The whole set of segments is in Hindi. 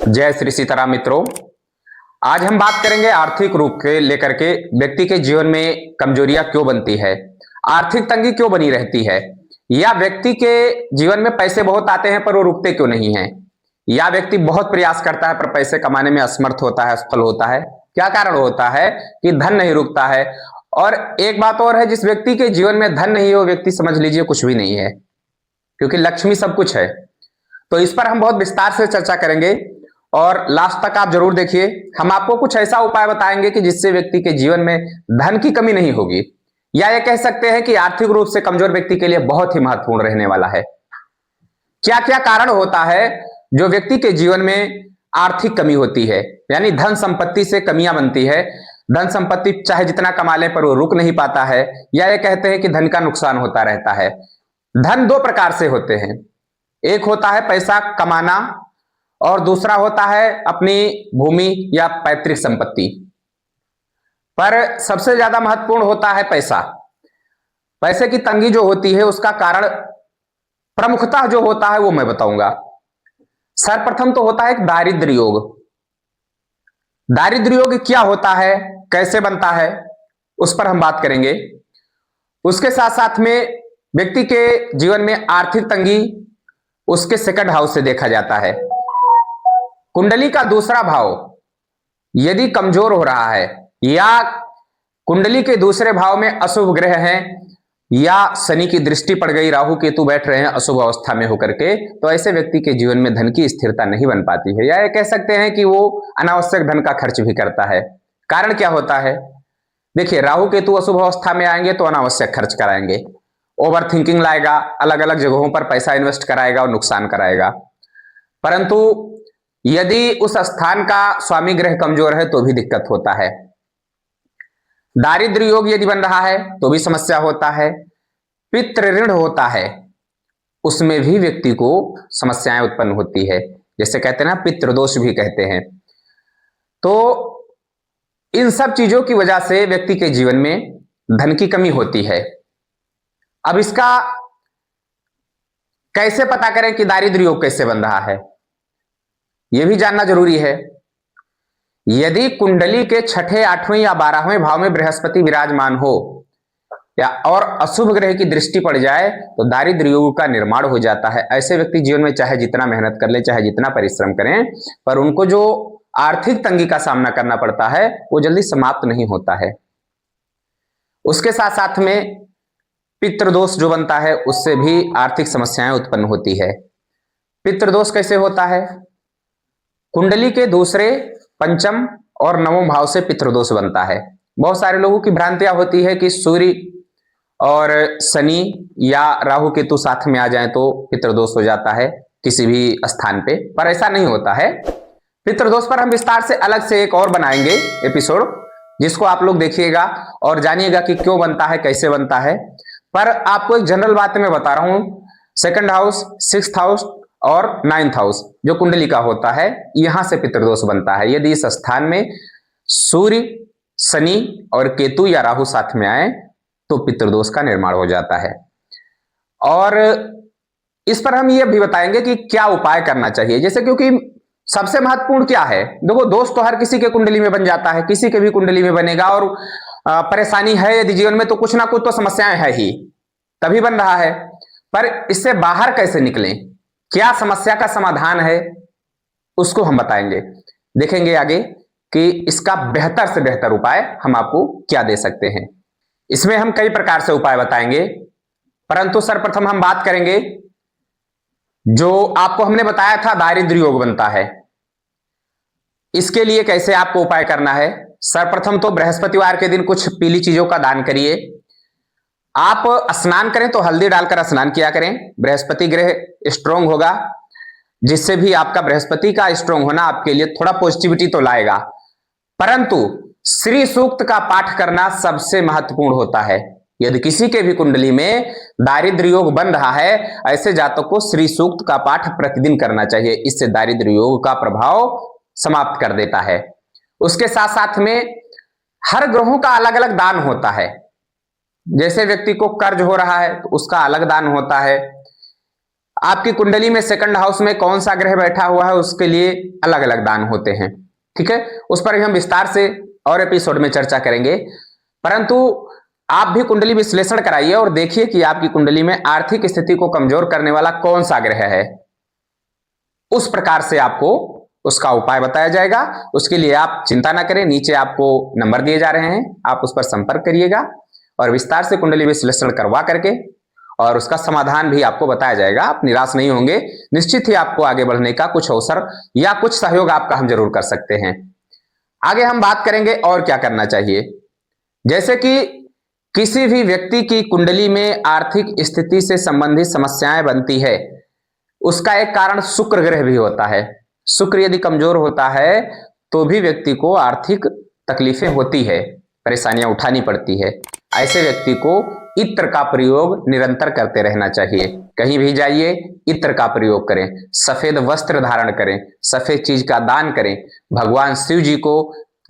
जय श्री सीताराम मित्रों। आज हम बात करेंगे आर्थिक रूप के लेकर के व्यक्ति के जीवन में कमजोरियां क्यों बनती है, आर्थिक तंगी क्यों बनी रहती है, या व्यक्ति के जीवन में पैसे बहुत आते हैं पर वो रुकते क्यों नहीं हैं, या व्यक्ति बहुत प्रयास करता है पर पैसे कमाने में असमर्थ होता है, असफल होता है। क्या कारण होता है कि धन नहीं रुकता है। और एक बात और है, जिस व्यक्ति के जीवन में धन नहीं है वो व्यक्ति समझ लीजिए कुछ भी नहीं है, क्योंकि लक्ष्मी सब कुछ है। तो इस पर हम बहुत विस्तार से चर्चा करेंगे और लास्ट तक आप जरूर देखिए। हम आपको कुछ ऐसा उपाय बताएंगे कि जिससे व्यक्ति के जीवन में धन की कमी नहीं होगी, या ये कह सकते हैं कि आर्थिक रूप से कमजोर व्यक्ति के लिए बहुत ही महत्वपूर्ण रहने वाला है। क्या क्या कारण होता है जो व्यक्ति के जीवन में आर्थिक कमी होती है, यानी धन संपत्ति से कमियां बनती है। धन संपत्ति चाहे जितना कमा ले पर वो रुक नहीं पाता है, या ये कहते हैं कि धन का नुकसान होता रहता है। धन दो प्रकार से होते हैं, एक होता है पैसा कमाना और दूसरा होता है अपनी भूमि या पैतृक संपत्ति। पर सबसे ज्यादा महत्वपूर्ण होता है पैसा। पैसे की तंगी जो होती है उसका कारण प्रमुखतः जो होता है वो मैं बताऊंगा। सर्वप्रथम तो होता है एक दारिद्र्य योग। दारिद्र्य योग क्या होता है, कैसे बनता है, उस पर हम बात करेंगे। उसके साथ साथ में व्यक्ति के जीवन में आर्थिक तंगी उसके सेकंड हाउस से देखा जाता है। कुंडली का दूसरा भाव यदि कमजोर हो रहा है, या कुंडली के दूसरे भाव में अशुभ ग्रह हैं, या शनि की दृष्टि पड़ गई, राहु केतु बैठ रहे हैं अशुभ अवस्था में होकर के, तो ऐसे व्यक्ति के जीवन में धन की स्थिरता नहीं बन पाती है, या ये कह सकते हैं कि वो अनावश्यक धन का खर्च भी करता है। कारण क्या होता है? देखिए, राहु केतु अशुभ अवस्था में आएंगे तो अनावश्यक खर्च कराएंगे, ओवर थिंकिंग लाएगा, अलग अलग जगहों पर पैसा इन्वेस्ट कराएगा और नुकसान कराएगा। परंतु यदि उस स्थान का स्वामी ग्रह कमजोर है तो भी दिक्कत होता है। दारिद्र्य योग यदि बन रहा है तो भी समस्या होता है। पितृ ऋण होता है, उसमें भी व्यक्ति को समस्याएं उत्पन्न होती है, जैसे कहते हैं ना, पितृदोष भी कहते हैं। तो इन सब चीजों की वजह से व्यक्ति के जीवन में धन की कमी होती है। अब इसका कैसे पता करें कि दारिद्र्य योग कैसे बन रहा है, यह भी जानना जरूरी है। यदि कुंडली के छठे, आठवें या 12वें भाव में बृहस्पति विराजमान हो, या और अशुभ ग्रह की दृष्टि पड़ जाए तो दारिद्र्य योग का निर्माण हो जाता है। ऐसे व्यक्ति जीवन में चाहे जितना मेहनत कर ले, चाहे जितना परिश्रम करें, पर उनको जो आर्थिक तंगी का सामना करना पड़ता है वो जल्दी समाप्त नहीं होता है। उसके साथ साथ में पितृदोष जो बनता है उससे भी आर्थिक समस्याएं उत्पन्न होती है। पितृदोष कैसे होता है? कुंडली के दूसरे, पंचम और नवम भाव से पितृदोष बनता है। बहुत सारे लोगों की भ्रांतियां होती है कि सूर्य और शनि या राहु केतु साथ में आ जाए तो पितृदोष हो जाता है किसी भी स्थान पे, पर ऐसा नहीं होता है। पितृदोष पर हम विस्तार से अलग से एक और बनाएंगे एपिसोड, जिसको आप लोग देखिएगा और जानिएगा कि क्यों बनता है, कैसे बनता है। पर आपको एक जनरल बात मैं बता रहा हूं, सेकंड हाउस, सिक्स्थ हाउस और 9th हाउस जो कुंडली का होता है, यहां से पितृदोष बनता है। यदि इस स्थान में सूर्य, शनि और केतु या राहु साथ में आए तो पितृदोष का निर्माण हो जाता है। और इस पर हम ये भी बताएंगे कि क्या उपाय करना चाहिए। जैसे, क्योंकि सबसे महत्वपूर्ण क्या है, देखो, दोष तो हर किसी के कुंडली में बन जाता है, किसी के भी कुंडली में बनेगा। और परेशानी है यदि जीवन में तो कुछ ना कुछ तो समस्याएं है ही, तभी बन रहा है। पर इससे बाहर कैसे निकलें, क्या समस्या का समाधान है, उसको हम बताएंगे। देखेंगे आगे कि इसका बेहतर से बेहतर उपाय हम आपको क्या दे सकते हैं। इसमें हम कई प्रकार से उपाय बताएंगे, परंतु सर्वप्रथम हम बात करेंगे जो आपको हमने बताया था, दारिद्र्य योग बनता है। इसके लिए कैसे आपको उपाय करना है? सर्वप्रथम तो बृहस्पतिवार के दिन कुछ पीली चीजों का दान करिए। आप स्नान करें तो हल्दी डालकर स्नान किया करें, बृहस्पति ग्रह स्ट्रोंग होगा, जिससे भी आपका बृहस्पति का स्ट्रोंग होना आपके लिए थोड़ा पॉजिटिविटी तो लाएगा। परंतु श्री सूक्त का पाठ करना सबसे महत्वपूर्ण होता है। यदि किसी के भी कुंडली में दारिद्र्य योग बन रहा है, ऐसे जातक को श्री सूक्त का पाठ प्रतिदिन करना चाहिए। इससे दारिद्र्य योग का प्रभाव समाप्त कर देता है। उसके साथ साथ में हर ग्रहों का अलग अलग दान होता है। जैसे व्यक्ति को कर्ज हो रहा है तो उसका अलग दान होता है, आपकी कुंडली में सेकंड हाउस में कौन सा ग्रह बैठा हुआ है उसके लिए अलग अलग दान होते हैं, ठीक है, उस पर भी हम विस्तार से और एपिसोड में चर्चा करेंगे। परंतु आप भी कुंडली विश्लेषण कराइए और देखिए कि आपकी कुंडली में आर्थिक स्थिति को कमजोर करने वाला कौन सा ग्रह है। उस प्रकार से आपको उसका उपाय बताया जाएगा। उसके लिए आप चिंता ना करें, नीचे आपको नंबर दिए जा रहे हैं, आप उस पर संपर्क करिएगा और विस्तार से कुंडली विश्लेषण करवा करके और उसका समाधान भी आपको बताया जाएगा। आप निराश नहीं होंगे, निश्चित ही आपको आगे बढ़ने का कुछ अवसर या कुछ सहयोग आपका हम जरूर कर सकते हैं। आगे हम बात करेंगे और क्या करना चाहिए। जैसे कि किसी भी व्यक्ति की कुंडली में आर्थिक स्थिति से संबंधित समस्याएं बनती है, उसका एक कारण शुक्र ग्रह भी होता है। शुक्र यदि कमजोर होता है तो भी व्यक्ति को आर्थिक तकलीफें होती है, परेशानियां उठानी पड़ती है। ऐसे व्यक्ति को इत्र का प्रयोग निरंतर करते रहना चाहिए। कहीं भी जाइए इत्र का प्रयोग करें, सफेद वस्त्र धारण करें, सफेद चीज का दान करें, भगवान शिव जी को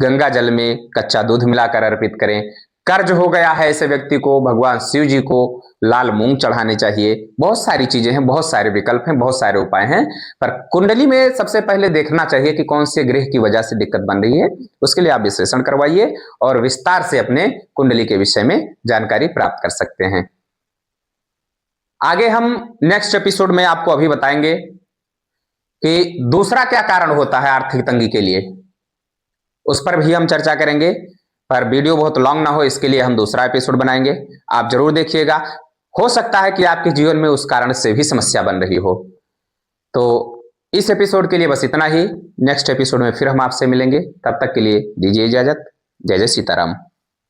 गंगा जल में कच्चा दूध मिलाकर अर्पित करें। कर्ज हो गया है ऐसे व्यक्ति को भगवान शिव जी को लाल मूंग चढ़ाने चाहिए। बहुत सारी चीजें हैं, बहुत सारे विकल्प हैं, बहुत सारे उपाय हैं, पर कुंडली में सबसे पहले देखना चाहिए कि कौन से ग्रह की वजह से दिक्कत बन रही है। उसके लिए आप विश्लेषण करवाइए और विस्तार से अपने कुंडली के विषय में जानकारी प्राप्त कर सकते हैं। आगे हम नेक्स्ट एपिसोड में आपको अभी बताएंगे कि दूसरा क्या कारण होता है आर्थिक तंगी के लिए, उस पर भी हम चर्चा करेंगे। पर वीडियो बहुत लॉन्ग ना हो इसके लिए हम दूसरा एपिसोड बनाएंगे, आप जरूर देखिएगा। हो सकता है कि आपके जीवन में उस कारण से भी समस्या बन रही हो। तो इस एपिसोड के लिए बस इतना ही। नेक्स्ट एपिसोड में फिर हम आपसे मिलेंगे, तब तक के लिए दीजिए इजाजत। जय जय सीताराम।